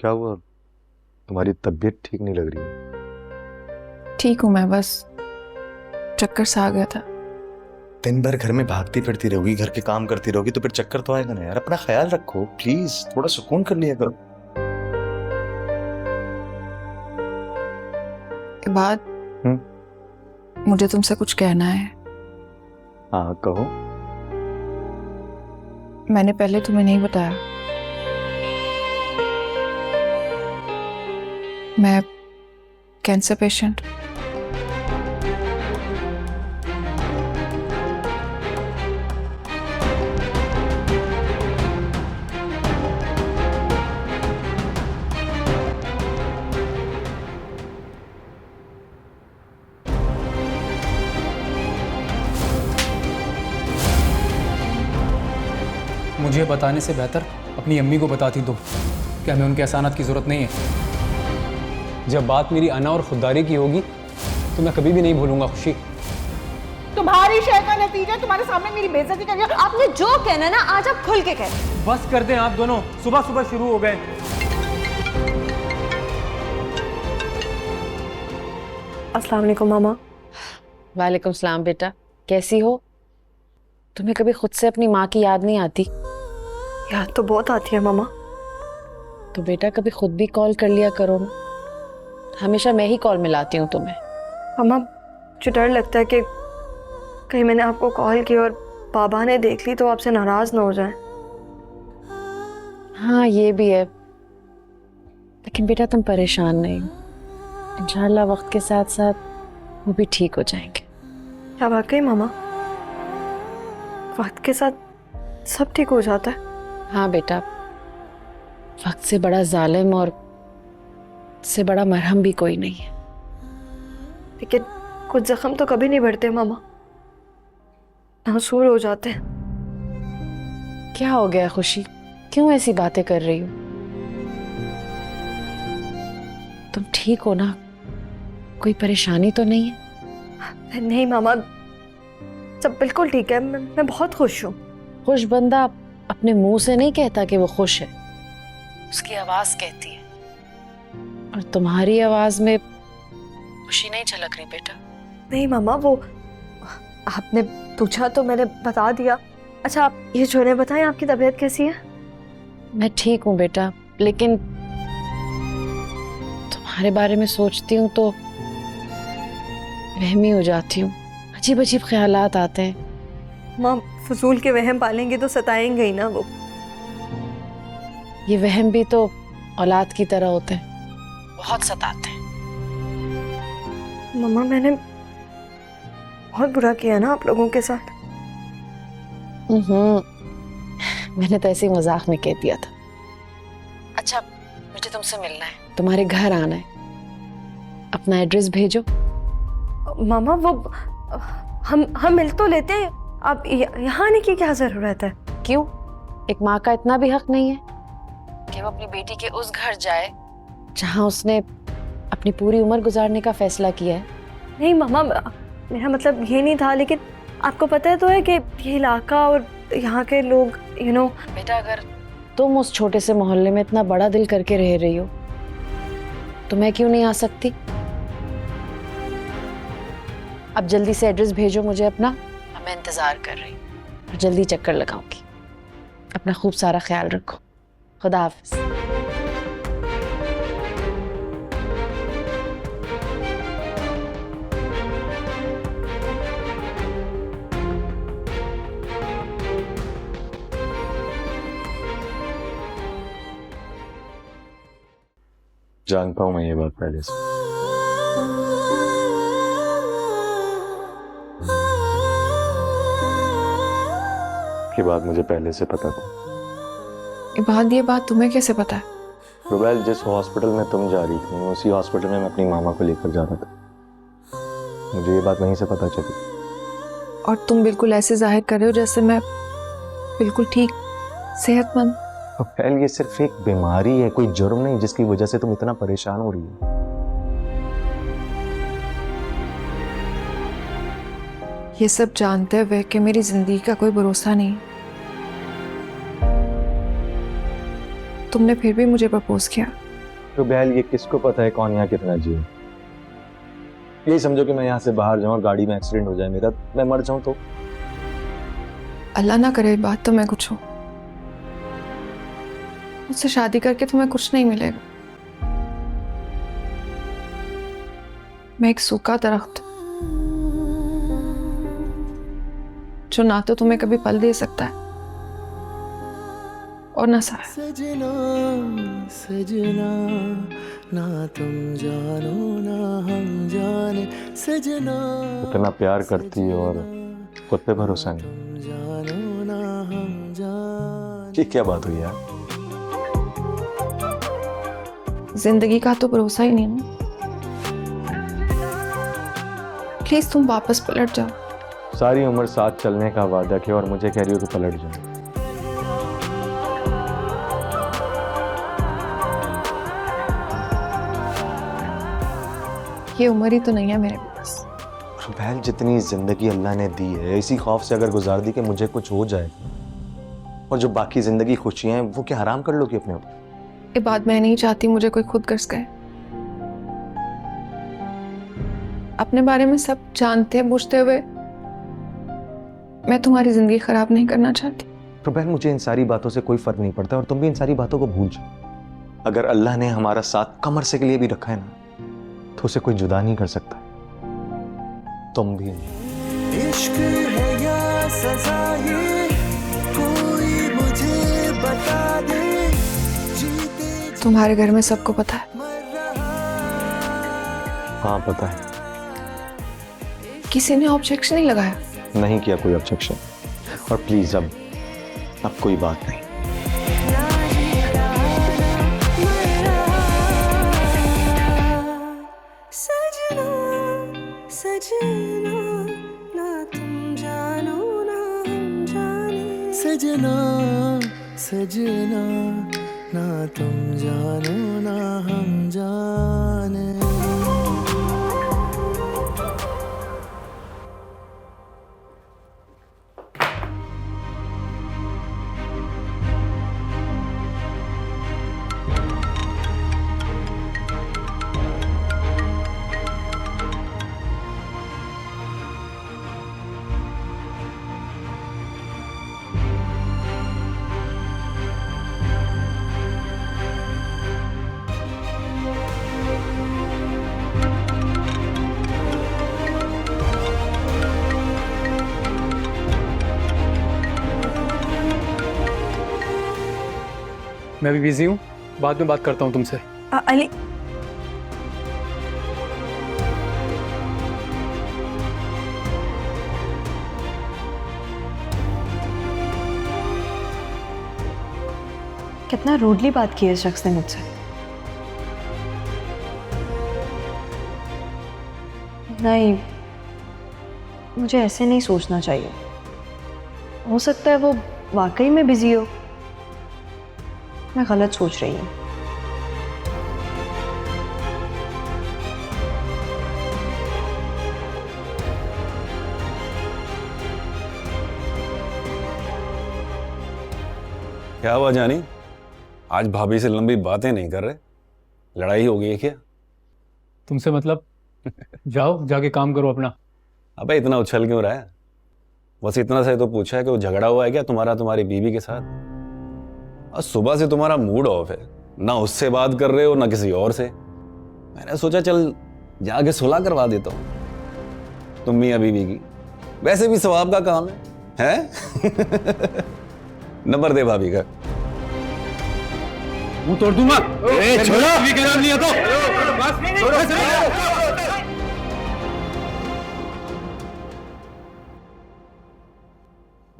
क्या हुआ? तुम्हारी तबीयत ठीक नहीं लग रही है। ठीक हूँ मैं, बस चक्कर सा आ गया था। दिन भर घर में भागती फिरती रहोगी, घर के काम करती रहोगी तो फिर चक्कर तो आएगा ना यार। अपना ख्याल रखो प्लीज, थोड़ा सुकून कर लिया करो। इबाद, मुझे तुमसे कुछ कहना है। हाँ कहो। मैंने पहले तुम्हें नहीं बताया, मैं कैंसर पेशेंट। मुझे बताने से बेहतर अपनी अम्मी को बताती दो कि हमें उनके एहसानात की ज़रूरत नहीं है। जब बात मेरी अना और खुददारी की होगी तो मैं कभी भी नहीं भूलूंगा खुशी। तुम्हारी शय का नतीजा तुम्हारे सामने मेरी बेइज्जती कर दिया। आपने जो कहना ना आज आप खुल के कहें। बस कर दें आप दोनों, सुबह सुबह शुरू हो गए। अस्सलाम वालेकुम मामा। वालेकुम सलाम बेटा, कैसी हो? तुम्हें कभी खुद से अपनी माँ की याद नहीं आती? याद तो बहुत आती है मामा। तो बेटा कभी खुद भी कॉल कर लिया करो ना। हमेशा मैं ही कॉल मिलाती हूँ तुम्हें। मामा मुझे डर लगता है कि कहीं मैंने आपको कॉल की और बाबा ने देख ली तो आपसे नाराज ना हो जाए। हाँ ये भी है, लेकिन बेटा तुम परेशान नहीं हो, इंशाल्लाह वक्त के साथ साथ वो भी ठीक हो जाएंगे। क्या वाकई मामा वक्त के साथ सब ठीक हो जाता है? हाँ बेटा, वक्त से बड़ा जालिम और से बड़ा मरहम भी कोई नहीं है। लेकिन कुछ जख्म तो कभी नहीं बढ़ते मामा, नासूर हो जाते हैं। क्या हो गया खुशी, क्यों ऐसी बातें कर रही हो? तुम ठीक हो ना? कोई परेशानी तो नहीं है? नहीं मामा, सब बिल्कुल ठीक है। मैं बहुत खुश हूँ। खुश बंदा अपने मुंह से नहीं कहता कि वो खुश है, उसकी आवाज कहती है। और तुम्हारी आवाज में खुशी नहीं झलक रही बेटा। नहीं मामा, वो आपने पूछा तो मैंने बता दिया। अच्छा आप ये छोड़े, बताएं आपकी तबीयत कैसी है? मैं ठीक हूँ बेटा, लेकिन तुम्हारे बारे में सोचती हूँ तो वहमी हो जाती हूँ। अजीब अजीब ख्यालात आते हैं। माँ फजूल के वहम पालेंगे तो सताएंगे ही ना वो। ये वहम भी तो औलाद की तरह होते हैं, बहुत सताते हैं। मम्मा मैंने बहुत बुरा किया ना आप लोगों के साथ। मैंने तो ऐसे ही मजाक में कह दिया था। अच्छा मुझे तुमसे मिलना है, तुम्हारे घर आना है, अपना एड्रेस भेजो। मामा वो हम मिल तो लेते हैं, आप यहाँ आने की क्या जरूरत है? क्यों, एक माँ का इतना भी हक नहीं है कि वो अपनी बेटी के उस घर जाए जहाँ उसने अपनी पूरी उम्र गुजारने का फैसला किया है? नहीं मामा, मेरा मतलब ये नहीं था, लेकिन आपको पता है तो है कि ये इलाका और यहाँ के लोग बेटा अगर तुम उस छोटे से मोहल्ले में इतना बड़ा दिल करके रह रही हो तो मैं क्यों नहीं आ सकती? अब जल्दी से एड्रेस भेजो मुझे अपना, मैं इंतजार कर रही हूँ और जल्दी चक्कर लगाऊंगी। अपना खूब सारा ख्याल रखो। खुदा हाफिज। जानता हूं मैं ये बात पहले से। की बात मुझे पहले से पता था। इबाद, ये बात तुम्हें कैसे पता है? रुबैल, जिस हॉस्पिटल में तुम जा रही थी उसी हॉस्पिटल में मैं अपनी मामा को लेकर जा रहा था। मुझे ये बात वहीं से पता चली। और तुम बिल्कुल ऐसे जाहिर कर रहे हो जैसे मैं बिल्कुल ठीक सेहतमंद। रुबैल, ये सिर्फ एक बीमारी है, कोई जुर्म नहीं जिसकी वजह से तुम इतना परेशान हो रही हो। ये सब जानते हुए कि मेरी जिंदगी का कोई भरोसा नहीं, तुमने फिर भी मुझे प्रपोज किया। तो बहल ये किसको पता है कौन यहाँ कितना जिए। यही समझो कि मैं यहाँ से बाहर जाऊँ, गाड़ी में एक्सीडेंट हो जाए मेरा, मैं मर जाऊं तो। अल्लाह ना करे बात तो मैं कुछ हूँ, मुझसे शादी करके तुम्हें कुछ नहीं मिलेगा। मैं एक सूखा दरख्त हूं, जो ना तो तुम्हें कभी फल दे सकता है और ना साया। सजना सजना ना तुम जानो ना हम जाने, सजना इतना प्यार करती है और खुद पे भरोसा नहीं। जानो ना हम जाने। ये क्या बात हुई यार? जिंदगी का तो भरोसा ही नहीं है। प्लीज तुम वापस पलट जाओ। सारी उम्र साथ चलने का वादा किया और मुझे कह रही हो कि पलट जाओ। ये उम्र ही तो नहीं है मेरे पास। बहल जितनी जिंदगी अल्लाह ने दी है, इसी खौफ से अगर गुजार दी कि मुझे कुछ हो जाए, और जो बाकी जिंदगी खुशियां हैं वो क्या हराम कर लोगी अपने ऊपर? ये बात मैं नहीं चाहती मुझे कोई खुद गर्ज करे। अपने बारे में सब जानते बूझते हुए मैं तुम्हारी जिंदगी खराब नहीं करना चाहती। तो बहन मुझे इन सारी बातों से कोई फर्क नहीं पड़ता और तुम भी इन सारी बातों को भूल जाओ। अगर अल्लाह ने हमारा साथ कमर से के लिए भी रखा है ना, तो उसे कोई जुदा नहीं कर सकता। तुम भी इश्क है या सजा ये कोई मुझे बता दे, जीते तुम्हारे घर में सबको पता है। हाँ पता है। किसी ने ऑब्जेक्शन नहीं लगाया? नहीं किया कोई ऑब्जेक्शन। और प्लीज अब कोई बात नहीं। सजना सजना ना तुम जानो ना हम जाने, सजना सजना ना तुम जानो ना हम जाने। मैं भी बिजी हूँ, बाद में बात करता हूँ तुमसे। अली कितना रूडली बात की है इस शख्स ने मुझसे। नहीं, मुझे ऐसे नहीं सोचना चाहिए। हो सकता है वो वाकई में बिजी हो, मैं गलत सोच रही हूँ। क्या हुआ जानी, आज भाभी से लंबी बातें नहीं कर रहे? लड़ाई हो गई है क्या? तुमसे मतलब? जाओ जाके काम करो अपना। अबे इतना उछल क्यों रहा है? बस इतना से तो पूछा है कि वो झगड़ा हुआ है क्या तुम्हारी बीवी के साथ? और सुबह से तुम्हारा मूड ऑफ है, ना उससे बात कर रहे हो ना किसी और से। मैंने सोचा चल जाके सुलह करवा देता हूँ तुम मियां बीवी की, वैसे भी सवाब का काम है? नंबर दे भाभी का। मुंह तोड़ दूंगा। छोड़ो, अभी के नाम लिया तो।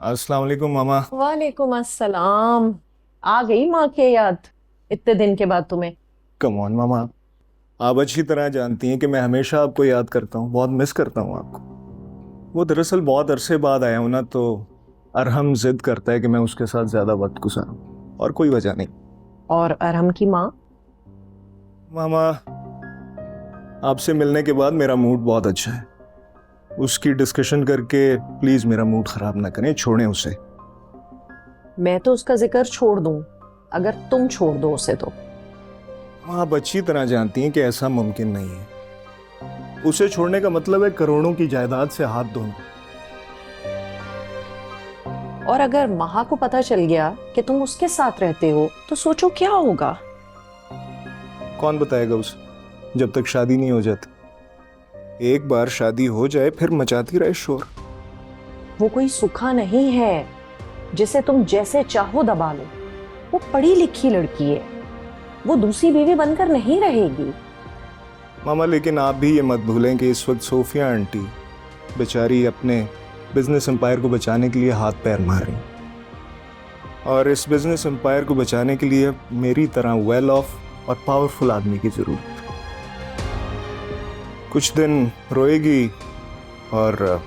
अस्सलाम वालेकुम मामा। वालेकुम अस्सलाम। आ गई माँ के याद इतने दिन के बाद तुम्हें? कम ऑन मामा, आप अच्छी तरह जानती हैं कि मैं हमेशा आपको याद करता हूँ, बहुत मिस करता हूँ आपको। वो दरअसल बहुत अरसे बाद आया हूँ ना, तो अरहम जिद करता है कि मैं उसके साथ ज़्यादा वक्त गुजारूं, और कोई वजह नहीं। और अरहम की माँ? मामा, आपसे मिलने के बाद मेरा मूड बहुत अच्छा है। उसकी डिस्कशन करके प्लीज़ मेरा मूड ख़राब ना करें, छोड़ें उसे। मैं तो उसका जिक्र छोड़ दूं अगर तुम छोड़ दो उसे तो। आप अच्छी तरह जानती हैं कि ऐसा मुमकिन नहीं है। उसे छोड़ने का मतलब है करोड़ों की जायदाद से हाथ धोना। और अगर महा को पता चल गया कि तुम उसके साथ रहते हो तो सोचो क्या होगा। कौन बताएगा उसे जब तक शादी नहीं हो जाती। एक बार शादी हो जाए फिर मचाती रहे शोर। वो कोई सुखा नहीं है जिसे तुम जैसे चाहो दबा लो। वो पढ़ी लिखी लड़की है, वो दूसरी बीवी बनकर नहीं रहेगी। मामा लेकिन आप भी ये मत भूलें कि इस वक्त सोफिया आंटी बेचारी अपने बिजनेस एम्पायर को बचाने के लिए हाथ पैर मार रही, और इस बिजनेस एम्पायर को बचाने के लिए मेरी तरह वेल ऑफ और पावरफुल आदमी की जरूरत है। कुछ दिन रोएगी और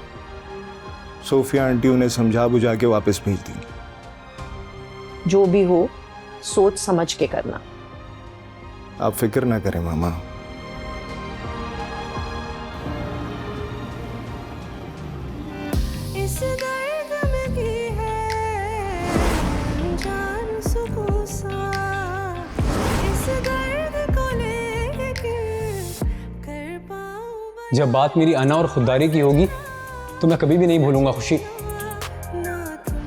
सोफिया आंटी उन्हें समझा बुझा के वापस भेज देंगी। जो भी हो सोच समझ के करना। आप फिक्र ना करें मामा। इस दर्द में भी है जान सुकून सा, इस दर्द को लेके कर पाऊं जब बात मेरी अना और खुददारी की होगी तो मैं कभी भी नहीं भूलूंगा खुशी। ना तुम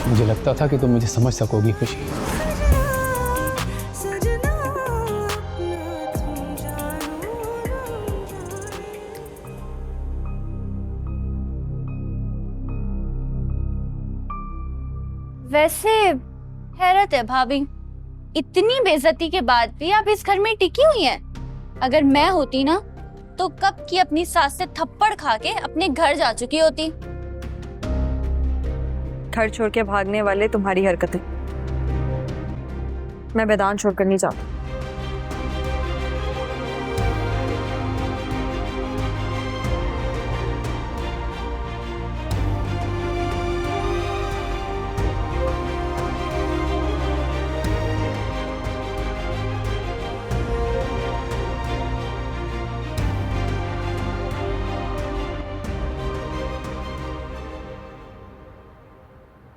मुझे लगता था कि तुम मुझे समझ सकोगी खुशी। सजना, ना तुम जानो वैसे हैरत है भाभी, इतनी बेइज्जती के बाद भी आप इस घर में टिकी हुई हैं। अगर मैं होती ना तो कब की अपनी सास से थप्पड़ खा के अपने घर जा चुकी होती। घर छोड़ के भागने वाले तुम्हारी हरकतें। मैं मैदान छोड़कर नहीं जाती।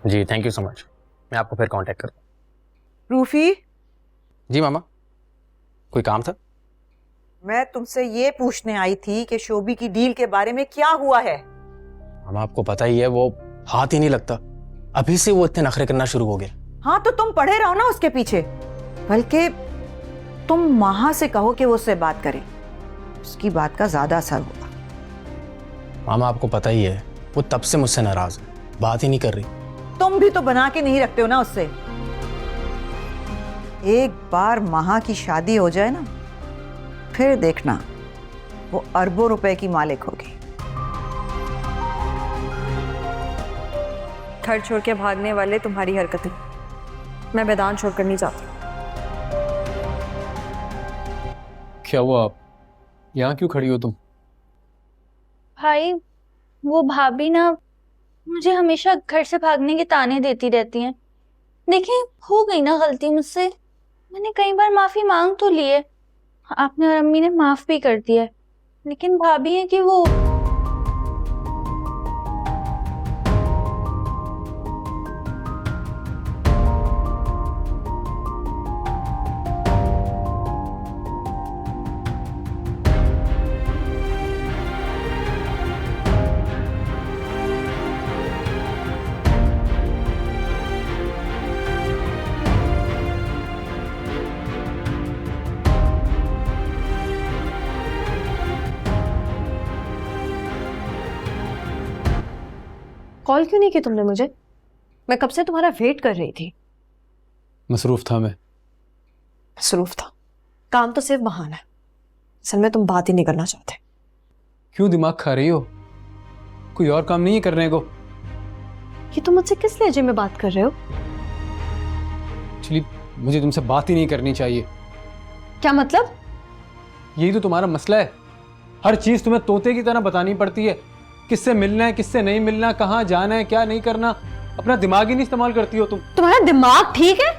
जी थैंक यू सो मच। मैं आपको फिर कांटेक्ट करता हूँ। रूफी, जी मामा, कोई काम था? मैं तुमसे ये पूछने आई थी कि शोभी की डील के बारे में क्या हुआ है। मामा आपको पता ही है वो हाथ ही नहीं लगता। अभी से वो इतने नखरे करना शुरू हो गए। हाँ तो तुम पढ़े रहो ना उसके पीछे, बल्कि तुम महा से कहो कि वो उससे बात करे, उसकी बात का ज्यादा असर होगा। मामा आपको पता ही है वो तब से मुझसे नाराज है, बात ही नहीं कर रही। तुम भी तो बना के नहीं रखते हो ना उससे। एक बार महा की शादी हो जाए ना, फिर देखना वो अरबों रुपए की मालिक होगी। घर छोड़ के भागने वाले तुम्हारी हरकतें। मैं मैदान छोड़कर नहीं जाती। क्या हुआ, आप यहाँ क्यों खड़ी हो तुम? भाई वो भाभी ना मुझे हमेशा घर से भागने के ताने देती रहती हैं। देखिए हो गई ना गलती मुझसे, मैंने कई बार माफी मांग तो ली है, आपने और अम्मी ने माफ भी कर दिया है, लेकिन भाभी है कि वो कॉल क्यों नहीं की तुमने मुझे? मैं कब से तुम्हारा वेट कर रही थी। मसरूफ था मैं। मसरूफ था? काम तो सिर्फ बहाना है, असल में तुम बात ही नहीं करना चाहते। क्यों दिमाग खा रही हो? कोई और काम नहीं है करने को? ये तुम मुझसे किस लहजे में बात कर रहे हो? एक्चुअली मुझे तुमसे बात ही नहीं करनी चाहिए। क्या मतलब? यही तो तुम्हारा मसला है, हर चीज तुम्हें तोते की तरह बतानी पड़ती है। किससे मिलना है, किससे नहीं मिलना, कहाँ जाना है, क्या नहीं करना। अपना दिमाग ही नहीं इस्तेमाल करती हो तुम। तुम्हारा दिमाग ठीक है?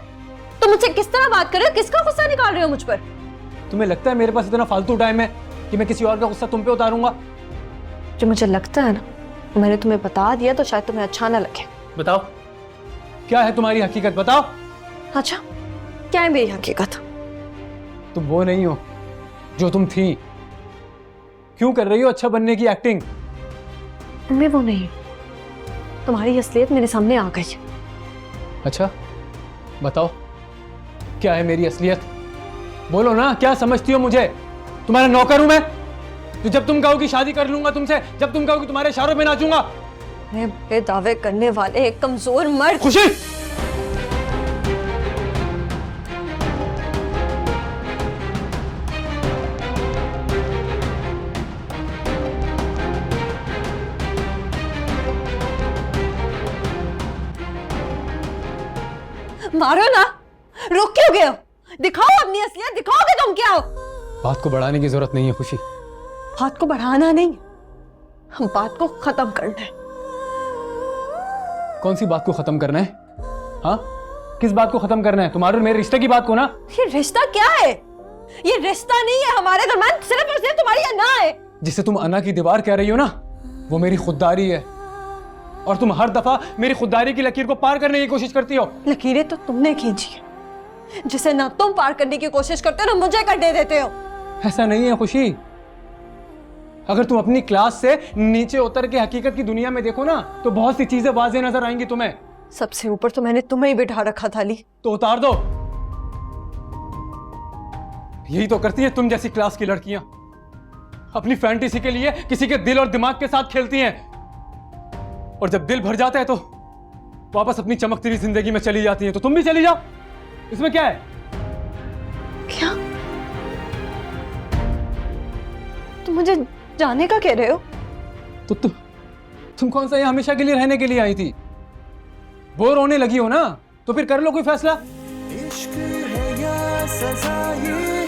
तुम मुझसे किस तरह बात कर रहे हो? किसका गुस्सा निकाल रहे हो मुझ पर? तुम्हें लगता है मेरे पास इतना फालतू टाइम है कि मैं किसी और का गुस्सा तुम पे उतारूंगा? जो मुझे लगता है ना, मैंने तुम्हें बता दिया तो शायद तुम्हें अच्छा ना लगे। बताओ क्या है तुम्हारी हकीकत, बताओ। अच्छा क्या है मेरी हकीकत? तुम वो नहीं हो जो तुम थी। क्यों कर रही हो अच्छा बनने की एक्टिंग? मैं वो नहीं, तुम्हारी असलियत मेरे सामने आ गई। अच्छा बताओ, क्या है मेरी असलियत? बोलो ना, क्या समझती हो मुझे? तुम्हारा नौकर हूं मैं, तो जब तुम कहो कि शादी कर लूंगा तुमसे, जब तुम कहो कि तुम्हारे इशारों पे नाचूंगा। मैं बड़े दावे करने वाले एक कमजोर मर्द। खुशी, मारो ना, रुक क्यों गए हो? दिखाओ अपनी असलियत, दिखाओ कि तुम क्या हो। बात को बढ़ाने की जरूरत नहीं है खुशी। बात को बढ़ाना नहीं, हम बात को खत्म करना है। कौन सी बात को खत्म करना है? हाँ, किस बात को खत्म करना है? तुम्हारे और मेरे रिश्ते की बात को ना। ये रिश्ता क्या है? ये रिश्ता नहीं है हमारे दरमियान, सिर्फ और सिर्फ तुम्हारी अना है। जिसे तुम अना की दीवार कह रही हो ना, वो मेरी खुददारी है, और तुम हर दफा मेरी खुददारी की लकीर को पार करने की कोशिश करती हो। लकीरें तो तुमने खींची है, जिसे ना तुम पार करने की कोशिश करते हो ना मुझे करने देते हो। ऐसा नहीं है खुशी। अगर तुम अपनी क्लास से नीचे उतर के हकीकत की दुनिया में देखो ना, तो बहुत सी चीजें वाज़ेह नजर आएंगी तुम्हें। सबसे ऊपर तो मैंने तुम्हें ही बिठा रखा था ली। तो उतार दो। यही तो करती है तुम जैसी क्लास की लड़कियां, अपनी फैंटेसी के लिए किसी के दिल और दिमाग के साथ खेलती हैं, और जब दिल भर जाता है तो वापस अपनी चमकती हुई जिंदगी में चली जाती हैं। तो तुम भी चली जाओ, इसमें क्या है? क्या तुम मुझे जाने का कह रहे हो? तो तुम कौन सा यहाँ हमेशा के लिए रहने के लिए आई थी? बोर होने लगी हो ना, तो फिर कर लो कोई फैसला। इश्क है या सजा ये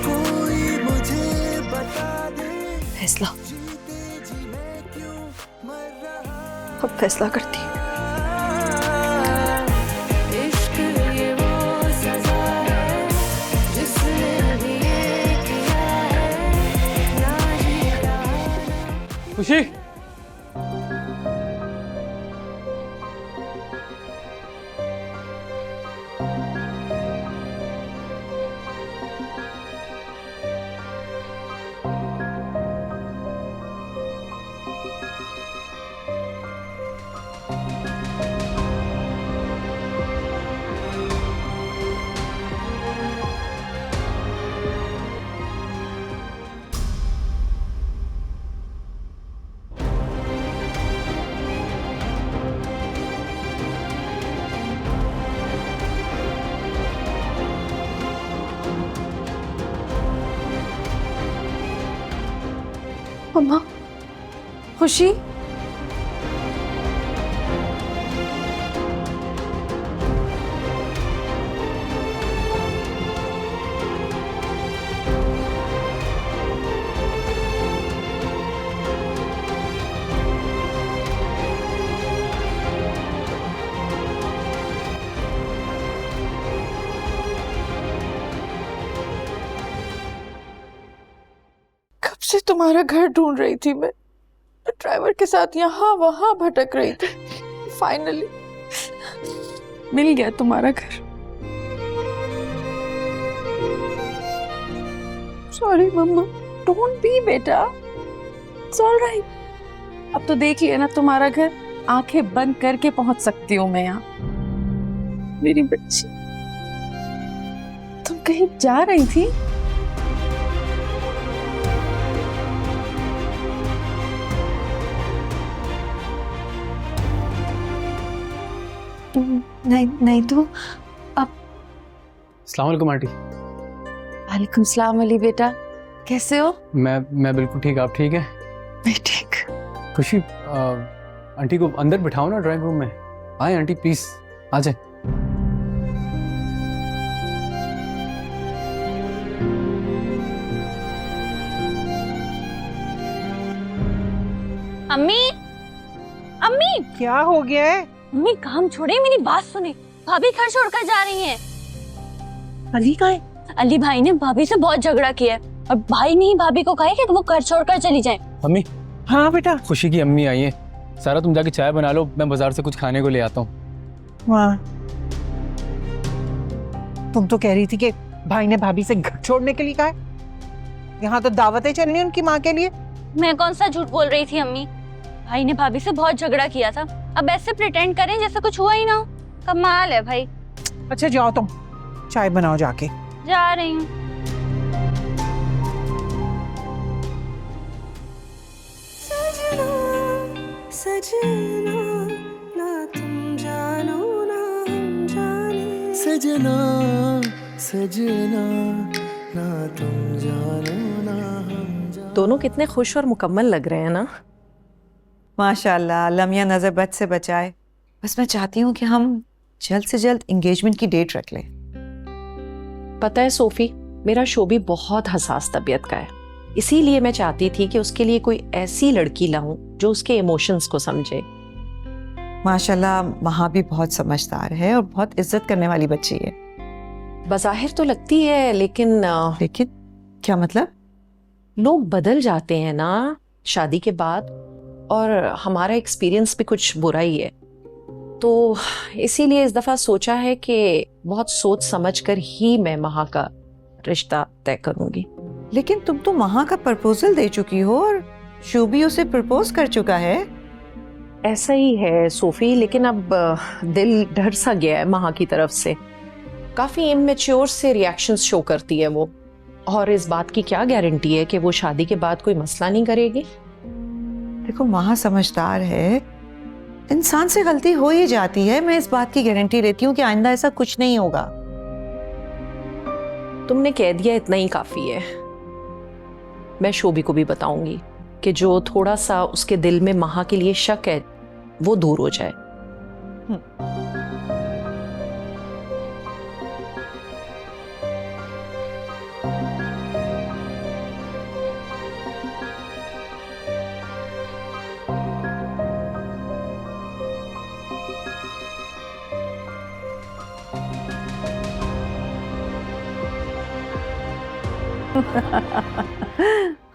कोई मुझे बता दे। फैसला जीते जी मैं क्यों मर रहा। अब फैसला करती हूँ। इश्क ये वो सजा है जिसने अभी ये किया है ना जी रहा। खुशी, मम्मा, खुशी, कब से तुम्हारा घर ढूंढ रही थी मैं, ड्राइवर के साथ यहाँ वहां भटक रही थी। फाइनली मिल गया तुम्हारा घर। सॉरी मम्मा, डोंट बी बेटा, इट्स ऑलराइट। अब तो देखिए ना तुम्हारा घर, आंखें बंद करके पहुंच सकती हूँ मैं यहाँ। मेरी बच्ची, तुम कहीं जा रही थी? नहीं नहीं तो अब। अस्सलाम वालेकुम आंटी। वालेकुम सलाम अली बेटा, कैसे हो? मैं बिल्कुल ठीक, आप ठीक है? मैं ठीक। खुशी, आंटी को अंदर बिठाओ ना ड्राइंग रूम में। आए आंटी प्लीज, आ जाए। अम्मी, अम्मी, क्या हो गया है? अम्मी काम छोड़े, मेरी बात सुने। भाभी घर छोड़कर जा रही हैं। अली कहाँ है? अली भाई ने भाभी से बहुत झगड़ा किया है, और भाई ने ही भाभी को कहा है कि वो घर छोड़कर चली जाए। अम्मी, हाँ बेटा। खुशी की अम्मी आई है। सारा तुम जाके चाय बना लो, मैं बाजार से कुछ खाने को ले आता हूँ। वाह, तुम तो कह रही थी कि भाई ने भाभी से घर छोड़ने के लिए कहा है। यहाँ तो दावतें चलनी उनकी माँ के लिए। मैं कौन सा झूठ बोल रही थी अम्मी? भाई ने भाभी से बहुत झगड़ा किया था, अब ऐसे प्रिटेंड करें जैसे कुछ हुआ ही ना हो। कमाल है भाई। अच्छा जाओ तुम चाय बनाओ जाके। जा रही हूँ। सजना ना तुम जानो ना हम जाने, सजना सजना ना तुम जानो ना हम जाने। दोनों कितने खुश और मुकम्मल लग रहे हैं ना। माशाल्लाह, लम्या नजर बद से बचाए। बस मैं चाहती हूँ कि हम जल्द से जल्द एंगेजमेंट की डेट रख लें। पता है सोफी, मेरा शोभी बहुत हसास तबीयत का है, इसीलिए मैं चाहती थी कि उसके लिए कोई ऐसी लड़की लाऊं जो उसके इमोशंस को समझे। माशाल्लाह महा भी बहुत समझदार है और बहुत इज्जत करने वाली बच्ची है। बज़ाहिर तो लगती है, लेकिन लेकिन क्या मतलब? लोग बदल जाते हैं ना शादी के बाद, और हमारा एक्सपीरियंस भी कुछ बुरा ही है। तो इसीलिए इस दफा सोचा है कि बहुत सोच समझ कर ही मैं महा का रिश्ता तय करूंगी। लेकिन तुम तो महा का प्रपोजल दे चुकी हो और शोभी उसे प्रपोज कर चुका है। ऐसा ही है सोफी, लेकिन अब दिल डर सा गया है महा की तरफ से। काफी इमेच्योर से रिएक्शंस शो करती है वो, और इस बात की क्या गारंटी है कि वो शादी के बाद कोई मसला नहीं करेगी। देखो महा समझदार है, इंसान से गलती हो ही जाती है। मैं इस बात की गारंटी लेती हूँ कि आइंदा ऐसा कुछ नहीं होगा। तुमने कह दिया इतना ही काफी है। मैं शोभी को भी बताऊंगी कि जो थोड़ा सा उसके दिल में महा के लिए शक है वो दूर हो जाए।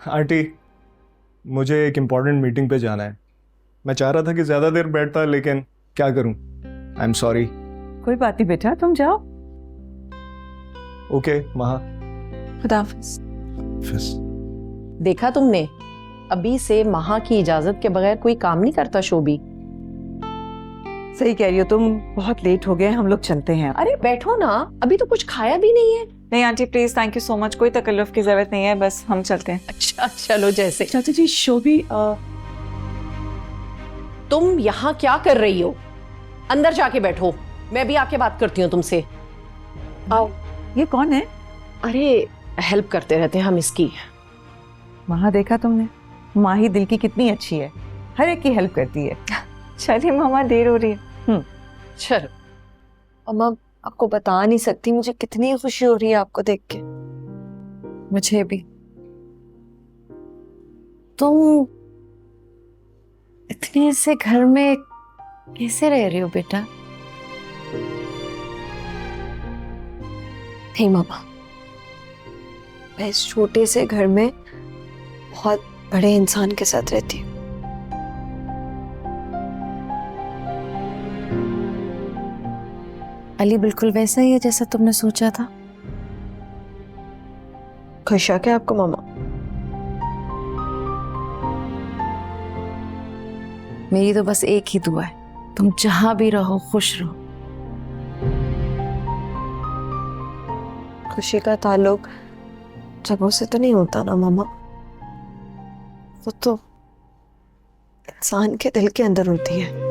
आंटी, मुझे एक इम्पॉर्टेंट मीटिंग पे जाना है। मैं चाह रहा था कि ज्यादा देर बैठता, लेकिन क्या करूं। आई एम सॉरी। कोई बात नहीं बेटा, तुम जाओ। ओके महा। खुदाफिज। देखा तुमने, अभी से महा की इजाजत के बगैर कोई काम नहीं करता शोभी। सही कह रही हो तुम, बहुत लेट हो गए, हम लोग चलते हैं। अरे बैठो ना, अभी तो कुछ खाया भी नहीं है। नहीं aunty please, thank you so much, कोई तकल्लुफ की जरूरत नहीं है, बस हम चलते हैं। अच्छा चलो जैसे। चाचा जी शोभी तुम यहाँ क्या कर रही हो? अंदर जाके बैठो, मैं भी आके बात करती हूँ तुमसे। आओ। ये कौन है? अरे हेल्प करते रहते हैं हम इसकी। महा देखा तुमने, माही दिल की कितनी अच्छी है, हर एक की हेल्प करती है। चलिए मामा, देर हो रही है। चलो। अम्मा आपको बता नहीं सकती मुझे कितनी खुशी हो रही है आपको देख के। मुझे भी। तुम इतने से घर में कैसे रह रही हो बेटा? नहीं मामा, मैं इस छोटे से घर में बहुत बड़े इंसान के साथ रहती हूँ। अली बिल्कुल वैसा ही है जैसा तुमने सोचा था। खुश है क्या आपको मामा? मेरी तो बस एक ही दुआ है, तुम जहां भी रहो खुश रहो। खुशी का ताल्लुक जगहों से तो नहीं होता ना मामा, वो तो इंसान के दिल के अंदर होती है।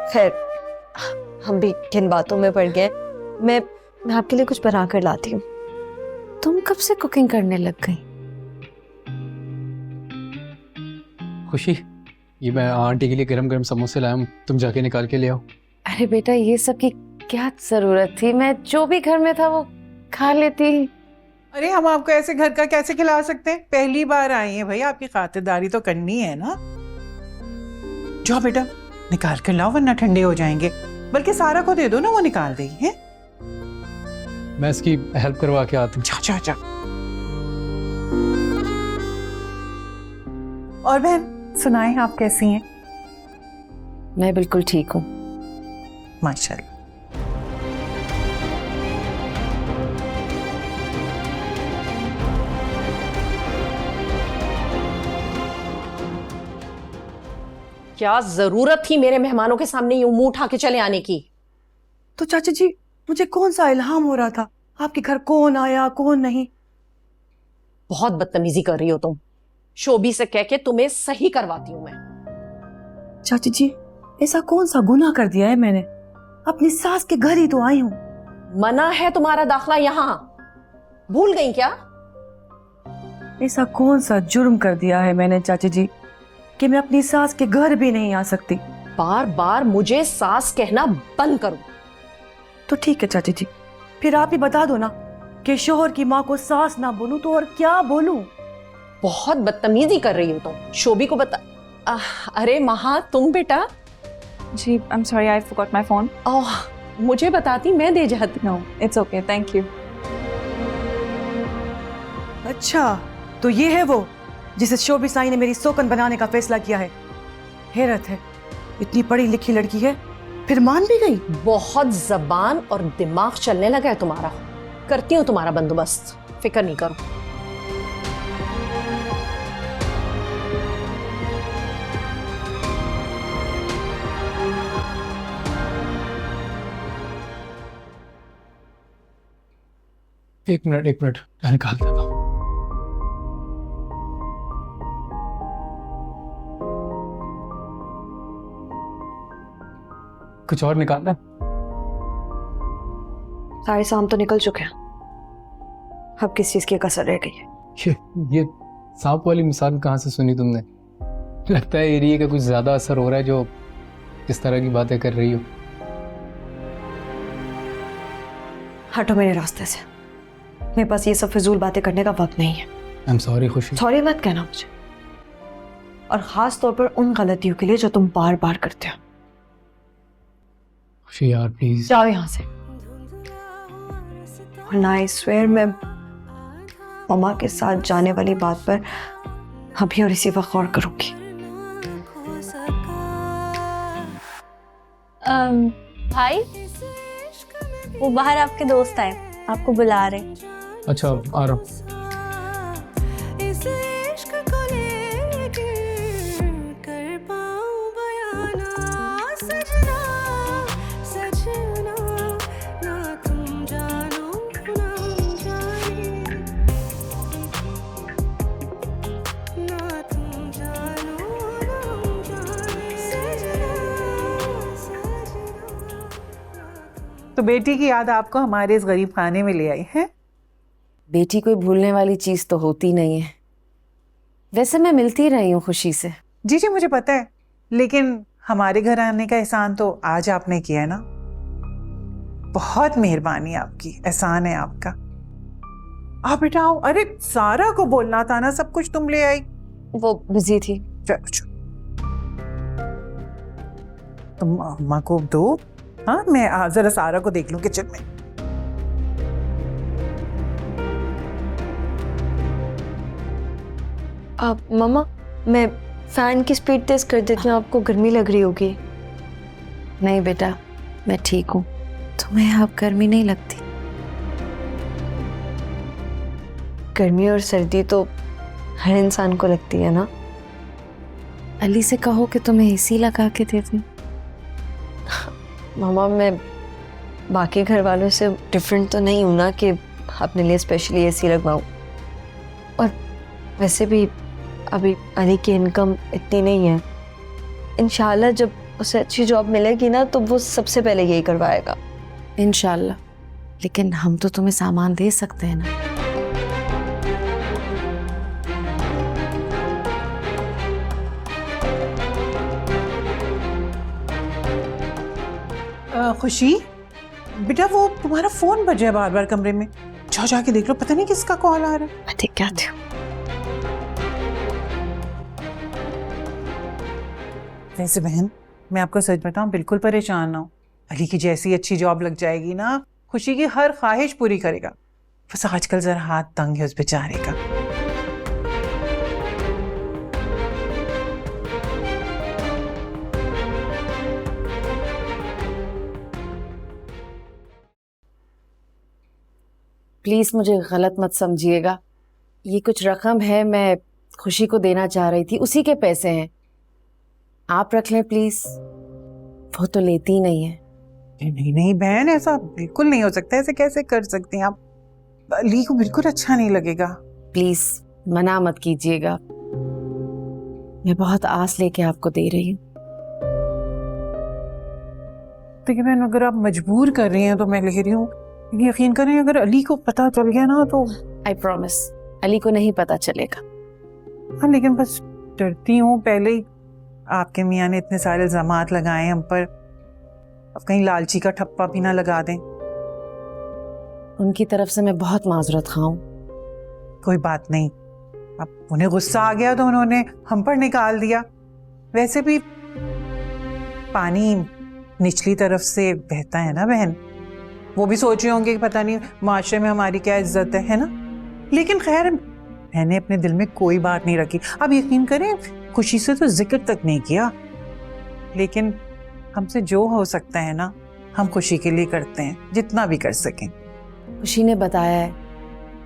खैर, हम भी किन बातों में पड़ गए। मैं आपके लिए कुछ बना कर लाती हूँ। तुम कब से कुकिंग करने लग गई? खुशी, ये मैं आंटी के लिए गरम गरम समोसे लाया हूँ, तुम जाके निकाल के ले आओ। अरे बेटा ये सब की क्या जरूरत थी, मैं जो भी घर में था वो खा लेती। अरे हम आपको ऐसे घर का कैसे खिला सकते हैं? पहली बार आई हैं भाई, आपकी खातिरदारी तो करनी है ना। जाओ बेटा निकाल कर लाओ, वरना ठंडे हो जाएंगे। बल्कि सारा को दे दो ना, वो निकाल देगी। हैं? मैं इसकी हेल्प करवा के आती हूँ। जा जा जा। और बहन सुनाएं, आप कैसी हैं? मैं बिल्कुल ठीक हूँ। माशाल्लाह। क्या जरूरत थी मेरे मेहमानों के सामने यूं मुंह उठा के चले आने की? तो चाची जी मुझे कौन सा इल्हाम हो रहा था आपके घर कौन आया कौन नहीं? बहुत बदतमीजी कर रही हो तुम। शोभी से कह के तुम्हें सही करवाती हूं मैं। चाची जी ऐसा कौन सा गुनाह कर दिया है मैंने? अपनी सास के घर ही तो आई हूँ। मना है तुम्हारा दाखला यहाँ, भूल गई क्या? ऐसा कौन सा जुर्म कर दिया है मैंने चाची जी कि मैं अपनी सास के घर भी नहीं आ सकती? बार बार मुझे सास कहना बंद करो। तो ठीक है चाची जी, फिर आप ही बता दो ना कि शोहर की माँ को सास ना बोलूं तो और क्या बोलूं? बहुत बदतमीजी कर रही हो तुम। शोभी को बता। अरे महा, तुम बेटा? जी I am sorry, I forgot my phone. ओह, मुझे बताती, मैं दे जाती। No it's okay, thank you. अच्छा तो ये है वो जिसे शोभी साई ने मेरी सोकन बनाने का फैसला किया है। हैरत है, इतनी पढ़ी लिखी लड़की है फिर मान भी गई। बहुत जबान और दिमाग चलने लगा है तुम्हारा। करती हूँ तुम्हारा बंदोबस्त, फिक्र नहीं करो। एक मिनट मैं निकाल देता हूँ। कुछ और निकालना? सारे शाम तो निकल चुके हैं, अब किस चीज की कसर रह गई है? ये सांप वाली मिसाल कहाँ से सुनी तुमने? लगता है एरिया का कुछ ज्यादा असर हो रहा है जो इस तरह की बातें कर रही हो। हटो मेरे रास्ते से, मेरे पास ये सब फिजूल बातें करने का वक्त नहीं है। आई एम सॉरी खुशी। सॉरी मत कहना मुझे, और खास तौर पर उन गलतियों के लिए जो तुम बार बार करते हो। खुशी यार प्लीज जाओ यहाँ से, वरना आई स्वेयर मैं मम्मा के साथ जाने वाली बात पर अभी और इसी वक्त गौर करूंगी। भाई वो बाहर आपके दोस्त आए, आपको बुला रहे। अच्छा आ रहा हूँ। तो बेटी की याद आपको हमारे इस गरीब खाने में ले आई है। बेटी कोई भूलने वाली चीज तो होती नहीं है। वैसे मैं मिलती रही हूँ खुशी से। जी जी मुझे पता है, लेकिन हमारे घर आने का एहसान तो आज आपने किया है ना। बहुत मेहरबानी आपकी, एहसान है आपका। आप बेटा आओ। अरे सारा को बोलना था ना, सब कुछ तुम ले आई। वो बिजी थी। तुम अम्मा को दो। हाँ मैं जरा सारा को देख लूं किचन में। आप मम्मा, मैं फैन की स्पीड तेज कर देती हूँ, आपको गर्मी लग रही होगी। नहीं बेटा, मैं ठीक हूँ। तुम्हें अब गर्मी नहीं लगती? गर्मी और सर्दी तो हर इंसान को लगती है ना। अली से कहो कि तुम्हें एसी लगा के दे दूं। मामा मैं बाकी घर वालों से डिफरेंट तो नहीं हूं ना कि अपने लिए स्पेशली एसी लगवाऊं। और वैसे भी अभी अली की इनकम इतनी नहीं है। इंशाल्लाह जब उसे अच्छी जॉब मिलेगी ना तो वो सबसे पहले यही करवाएगा। इंशाल्लाह, लेकिन हम तो तुम्हें सामान दे सकते हैं ना। खुशी बेटा, वो तुम्हारा फोन बजा है बार बार कमरे में। जाओ जाके देख लो, पता नहीं किसका कॉल आ रहा है। मैं देख के आती हूँ। वैसे बहन मैं आपको सच बताऊं, बिल्कुल परेशान ना हो। अली की जैसी अच्छी जॉब लग जाएगी ना, खुशी की हर ख्वाहिश पूरी करेगा। बस आजकल जरा हाथ तंग है उस बेचारे का। प्लीज मुझे गलत मत समझिएगा, ये कुछ रकम है, मैं खुशी को देना चाह रही थी, उसी के पैसे हैं, आप रख लें प्लीज। वो तो लेती ही नहीं है। नहीं नहीं बहन, ऐसा बिल्कुल नहीं हो सकता, ऐसे कैसे कर सकती हैं आप? अली को बिल्कुल अच्छा नहीं लगेगा। प्लीज मना मत कीजिएगा, मैं बहुत आस लेके आपको दे रही हूँ। देखिए बहन, अगर आप मजबूर कर रही हैं तो मैं ले रही हूँ, लेकिन यकीन करें अगर अली को पता चल गया ना तो। आई प्रॉमिस अली को नहीं पता चलेगा। हाँ लेकिन बस डरती हूँ, पहले ही आपके मियाँ ने इतने सारे इल्जामात लगाए हम पर, अब कहीं लालची का ठप्पा भी ना लगा दें। उनकी तरफ से मैं बहुत माजरत खाऊं। कोई बात नहीं, अब उन्हें गुस्सा आ गया तो उन्होंने हम पर निकाल दिया। वैसे भी पानी निचली तरफ से बहता है ना बहन, वो भी सोच रहे होंगे कि पता नहीं माशरे में हमारी क्या इज्जत है ना। लेकिन खैर मैंने अपने दिल में कोई बात नहीं रखी। अब यकीन करें खुशी से तो जिक्र तक नहीं किया, लेकिन हमसे जो हो सकता है ना हम खुशी के लिए करते हैं, जितना भी कर सकें। खुशी ने बताया है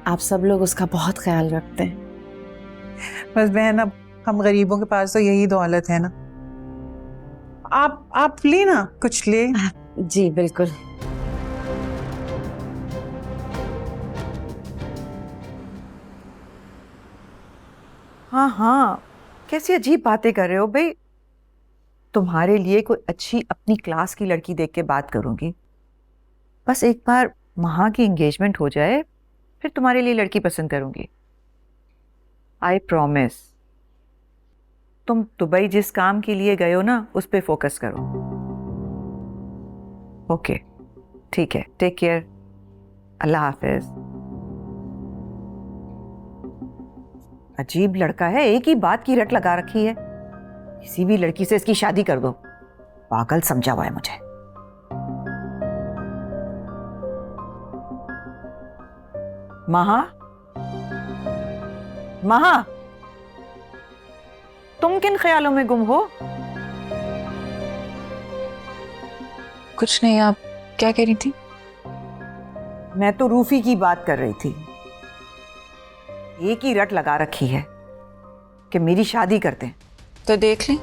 आप सब लोग उसका बहुत ख्याल रखते हैं। बस बहन, अब हम गरीबों के पास तो यही दौलत है ना। आप ले ना कुछ ले। जी बिल्कुल। हाँ हाँ, कैसी अजीब बातें कर रहे हो भाई। तुम्हारे लिए कोई अच्छी अपनी क्लास की लड़की देख के बात करूंगी, बस एक बार महा की एंगेजमेंट हो जाए फिर तुम्हारे लिए लड़की पसंद करूंगी। I promise. तुम दुबई जिस काम के लिए गए हो ना उस पे फोकस करो। ओके ठीक है, टेक केयर, अल्लाह हाफिज। अजीब लड़का है, एक ही बात की रट लगा रखी है, किसी भी लड़की से इसकी शादी कर दो। पागल समझा हुआ है मुझे। महा, महा, तुम किन ख्यालों में गुम हो? कुछ नहीं, आप क्या कह रही थी? मैं तो रूफी की बात कर रही थी। एक ही रट लगा रखी है कि मेरी शादी करते हैं। तो देख लें,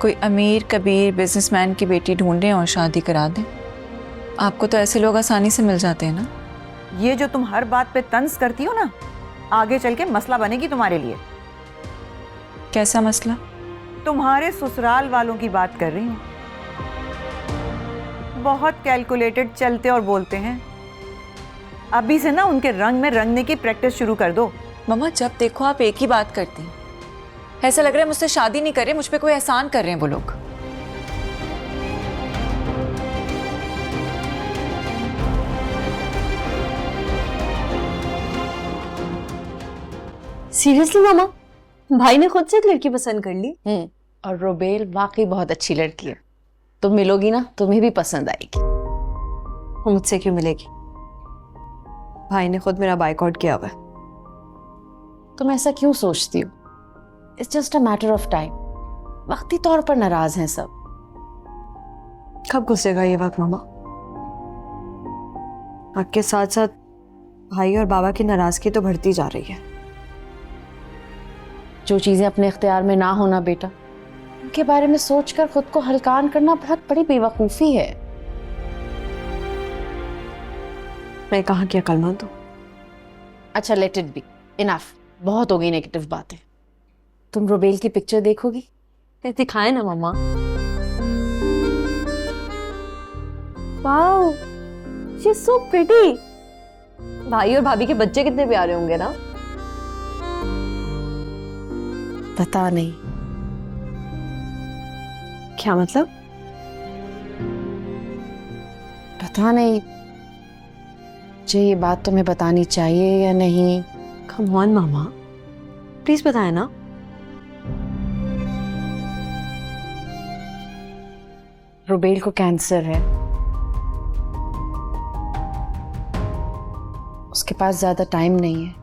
कोई अमीर कबीर बिजनेसमैन की बेटी ढूंढें और शादी करा दें। आपको तो ऐसे लोग आसानी से मिल जाते हैं ना। ये जो तुम हर बात पे तंज करती हो ना, आगे चल के मसला बनेगी तुम्हारे लिए। कैसा मसला? तुम्हारे ससुराल वालों की बात कर रही हूँ। बहुत कैलकुलेटेड चलते और बोलते हैं। अभी से ना उनके रंग में रंगने की प्रैक्टिस शुरू कर दो। मम्मा जब देखो आप एक ही बात करती हैं। ऐसा लग रहा है मुझसे शादी नहीं कर रहे, मुझ पे कोई एहसान कर रहे हैं वो लोग। सीरियसली मामा, भाई ने खुद से एक लड़की पसंद कर ली? और रोबेल वाकई बहुत अच्छी लड़की है, तुम मिलोगी ना तुम्हें भी पसंद आएगी। वो मुझसे क्यों मिलेगी? भाई ने खुद मेरा बाइकआउट किया हुआ है। तुम ऐसा क्यों सोचती हो? It's just a matter of time. वक्ती तौर पर नाराज हैं सब। कब गुजरेगा ये वक्त मामा? आपके साथ साथ भाई और बाबा की नाराजगी तो बढ़ती जा रही है। जो चीजें अपने इख्तियार में ना होना बेटा, उनके बारे में सोचकर खुद को हल्कान करना बहुत बड़ी बेवकूफी है। मैं कहाँ की अक्लमंद हूँ? अच्छा लेट इट बी, इनफ, बहुत हो गई नेगेटिव बातें। तुम रोबेल की पिक्चर देखोगी? दिखाए ना मामा। Wow, she is so pretty. भाई और भाभी के बच्चे कितने प्यारे होंगे ना। पता नहीं। क्या मतलब? पता नहीं मुझे ये बात तुम्हें बतानी चाहिए या नहीं। कम ऑन मामा, प्लीज बताए ना। रोबेल को कैंसर है, उसके पास ज्यादा टाइम नहीं है।